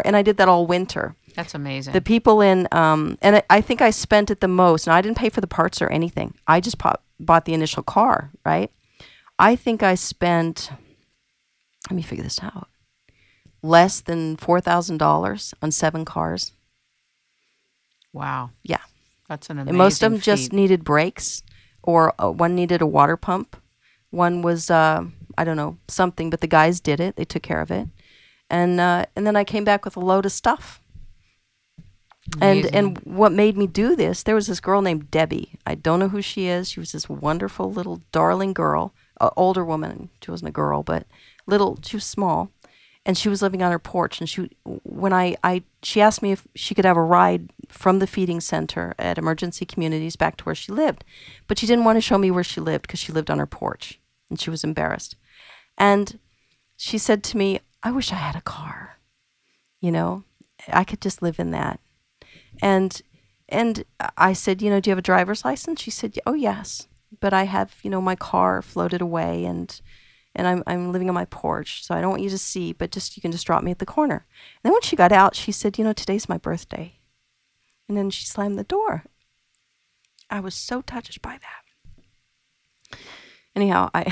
and I did that all winter. That's amazing. The people in, and I think I spent it the most, and I didn't pay for the parts or anything. I just bought the initial car, right? I think I spent, let me figure this out, less than $4,000 on 7 cars. Wow. Yeah. That's an amazing And most of them feat. just needed brakes, or one needed a water pump. One was, I don't know, something, but the guys did it. They took care of it. And then I came back with a load of stuff. And what made me do this, there was this girl named Debbie. I don't know who she is. She was this wonderful little darling girl, older woman. She wasn't a girl, but she was small. And she was living on her porch. And she asked me if she could have a ride from the feeding center at Emergency Communities back to where she lived. But she didn't want to show me where she lived because she lived on her porch. And she was embarrassed. And she said to me, I wish I had a car. You know, I could just live in that. And I said, do you have a driver's license? She said, oh, yes. But I have, my car floated away and I'm living on my porch. So I don't want you to see, but you can just drop me at the corner. And then when she got out, she said, today's my birthday. And then she slammed the door. I was so touched by that. Anyhow, I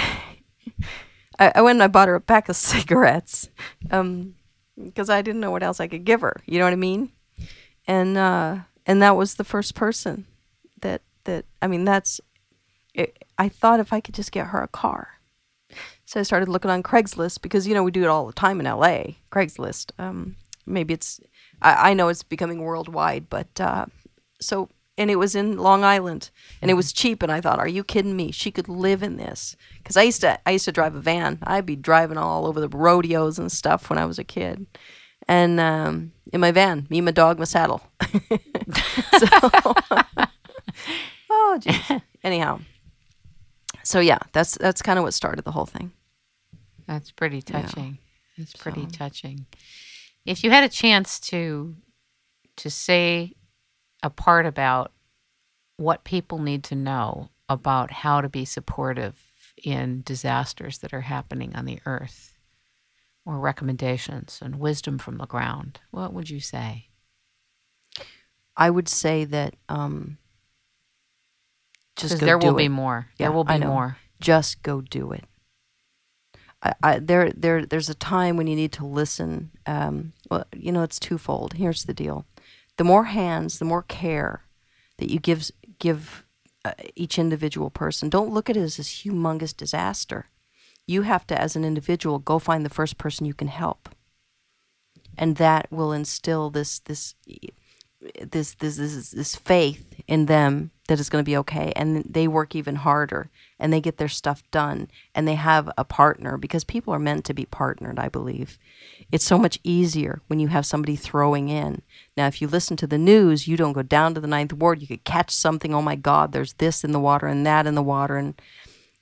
went and I bought her a pack of cigarettes because I didn't know what else I could give her. You know what I mean? And that was the first person I thought if I could just get her a car. So I started looking on Craigslist because, we do it all the time in LA, Craigslist. Maybe I know it's becoming worldwide, but and it was in Long Island and it was cheap. And I thought, are you kidding me? She could live in this. Because I used to drive a van. I'd be driving all over the rodeos and stuff when I was a kid. And in my van, me, my dog, my saddle. Oh, geez. Anyhow. So, yeah, that's kind of what started the whole thing. That's pretty touching. Yeah. That's pretty touching. If you had a chance to say a part about what people need to know about how to be supportive in disasters that are happening on the earth, or recommendations and wisdom from the ground, what would you say? I would say that just go there do will it. Be more. Yeah, there will be more. Just go do it. There's a time when you need to listen. It's twofold. Here's the deal: the more hands, the more care that you give each individual person. Don't look at it as this humongous disaster. You have to, as an individual, go find the first person you can help, and that will instill this faith in them that it's going to be okay, and they work even harder, and they get their stuff done, and they have a partner, because people are meant to be partnered, I believe. It's so much easier when you have somebody throwing in. Now, if you listen to the news, you don't go down to the Ninth Ward, you could catch something, oh my God, there's this in the water and that in the water, and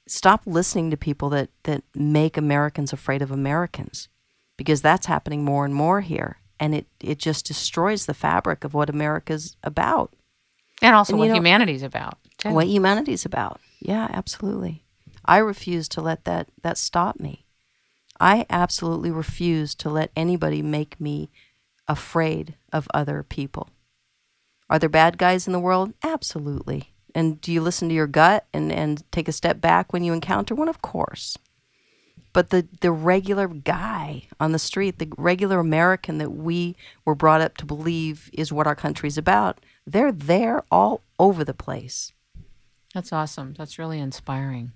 stop listening to people that make Americans afraid of Americans, because that's happening more and more here. And it just destroys the fabric of what America's about. And also what humanity's about. Too. What humanity's about. Yeah, absolutely. I refuse to let that stop me. I absolutely refuse to let anybody make me afraid of other people. Are there bad guys in the world? Absolutely. And do you listen to your gut and take a step back when you encounter one? Of course. But the regular guy on the street, the regular American that we were brought up to believe is what our country's about, they're there all over the place. That's awesome. That's really inspiring.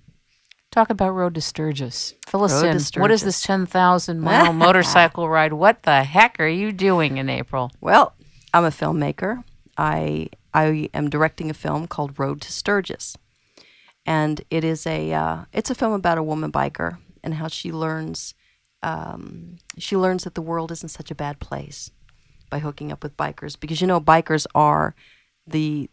Talk about Road to Sturgis. Fill us in. What is this 10,000-mile motorcycle ride? What the heck are you doing in April? Well, I'm a filmmaker. I am directing a film called Road to Sturgis. And it's a film about a woman biker and how she learns that the world isn't such a bad place by hooking up with bikers, because bikers are the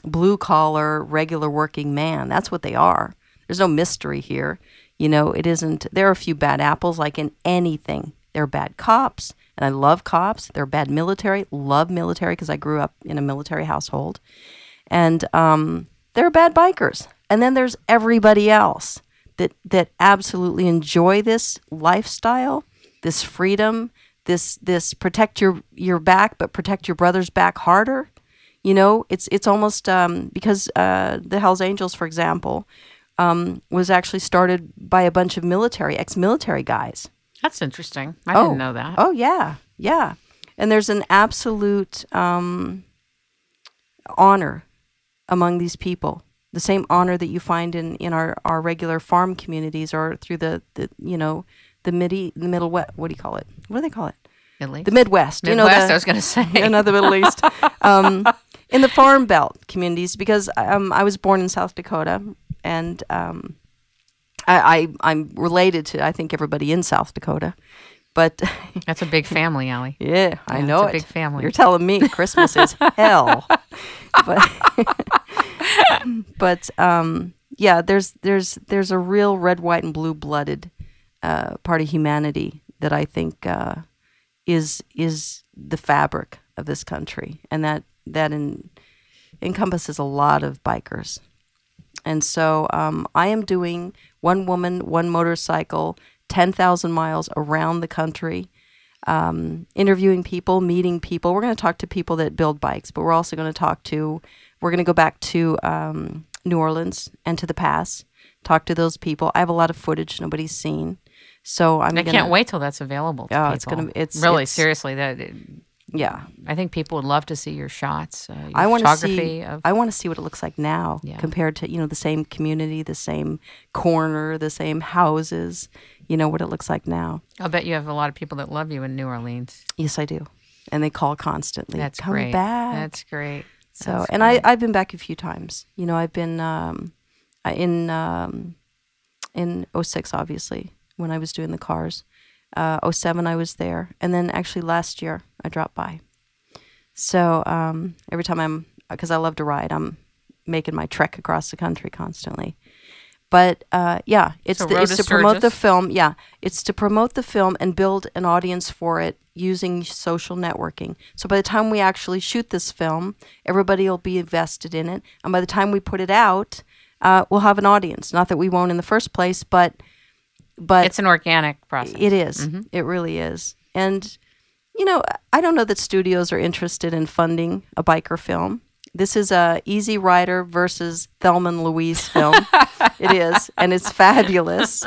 blue collar regular working man. That's what they are. There's no mystery here. It isn't. There are a few bad apples, like in anything. There are bad cops, and I love cops. There are bad military. Love military because I grew up in a military household, and there are bad bikers. And then there's everybody else that absolutely enjoy this lifestyle, this freedom, this protect your back, but protect your brother's back harder. You know, it's almost because the Hells Angels, for example, was actually started by a bunch of ex-military guys. That's interesting. I didn't know that. Oh, yeah, yeah. And there's an absolute honor among these people. The same honor that you find in our regular farm communities or through the Middle West. What do you call it? What do they call it? Middle East? The Midwest. Midwest, I was going to say. The Middle East. In the Farm Belt communities, because I was born in South Dakota, and I'm related to, I think, everybody in South Dakota. But that's a big family, Allie. Yeah, I know it's a big family. You're telling me Christmas is hell. But yeah, there's a real red, white, and blue-blooded part of humanity that I think is the fabric of this country, and that encompasses a lot of bikers. And so I am doing one woman, one motorcycle, 10,000 miles around the country, interviewing people, meeting people. We're going to talk to people that build bikes, but we're also going to we're going to go back to New Orleans and to the pass, talk to those people. I have a lot of footage nobody's seen. So I can't wait till that's available to people. Seriously, yeah. I think people would love to see your shots. I want to see what it looks like now compared to, the same community, the same corner, the same houses, what it looks like now. I'll bet you have a lot of people that love you in New Orleans. Yes, I do. And they call constantly. That's Come great. back. That's great. So, and I've been back a few times. I've been in '06, obviously, when I was doing the cars. '07 I was there, and then actually last year I dropped by. So every time because I love to ride, I'm making my trek across the country constantly. But it's to promote the film. Yeah, it's to promote the film and build an audience for it using social networking. So by the time we actually shoot this film, everybody will be invested in it, and by the time we put it out, we'll have an audience. Not that we won't in the first place, but it's an organic process. It is. Mm-hmm. It really is. And, I don't know that studios are interested in funding a biker film. This is a Easy Rider versus Thelma and Louise film. It is. And it's fabulous.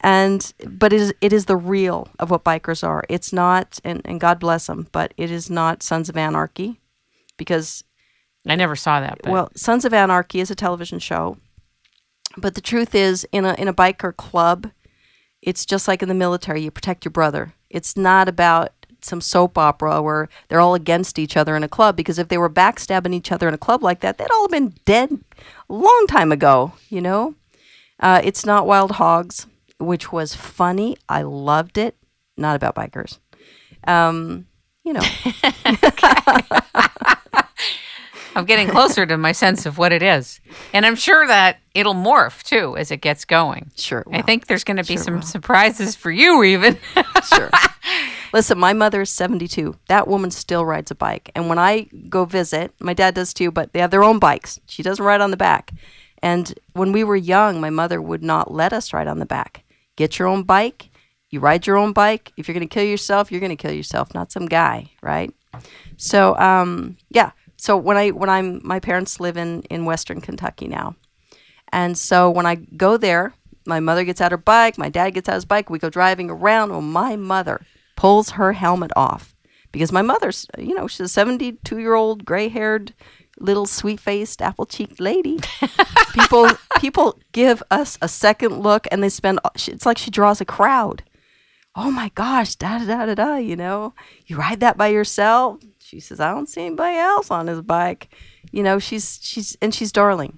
But it is the real of what bikers are. It's not, and God bless them, but it is not Sons of Anarchy, because... I never saw that. But. Well, Sons of Anarchy is a television show. But the truth is, in a biker club, it's just like in the military. You protect your brother. It's not about some soap opera where they're all against each other in a club, because if they were backstabbing each other in a club like that, they'd all have been dead a long time ago, It's not Wild Hogs, which was funny. I loved it. Not about bikers. I'm getting closer to my sense of what it is. And I'm sure that it'll morph, too, as it gets going. Sure. I think there's going to be some surprises for you, even. Sure. Listen, my mother is 72. That woman still rides a bike. And when I go visit, my dad does too, but they have their own bikes. She doesn't ride on the back. And when we were young, my mother would not let us ride on the back. Get your own bike. You ride your own bike. If you're going to kill yourself, you're going to kill yourself, not some guy, right? So, yeah. So my parents live in Western Kentucky now. And so when I go there, my mother gets out her bike, my dad gets out his bike, we go driving around. Well, my mother pulls her helmet off, because my mother's, she's a 72-year-old, gray-haired, little sweet-faced, apple-cheeked lady. People give us a second look, and it's like she draws a crowd. Oh my gosh, da-da-da-da-da, you ride that by yourself? She says, I don't see anybody else on his bike. She's darling.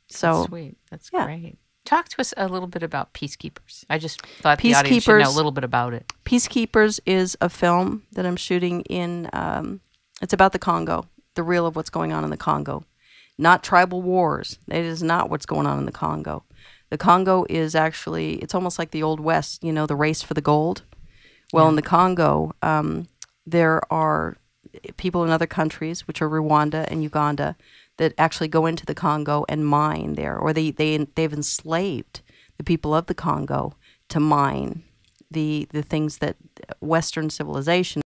So that's sweet. That's great. Talk to us a little bit about Peacekeepers. I just thought the audience should know a little bit about it. Peacekeepers is a film that I'm shooting in, it's about the Congo, the real of what's going on in the Congo. Not tribal wars. It is not what's going on in the Congo. The Congo is actually, it's almost like the Old West, the race for the gold. Well, in the Congo, there are people in other countries, which are Rwanda and Uganda, that actually go into the Congo and mine there, or they've enslaved the people of the Congo to mine the things that Western civilization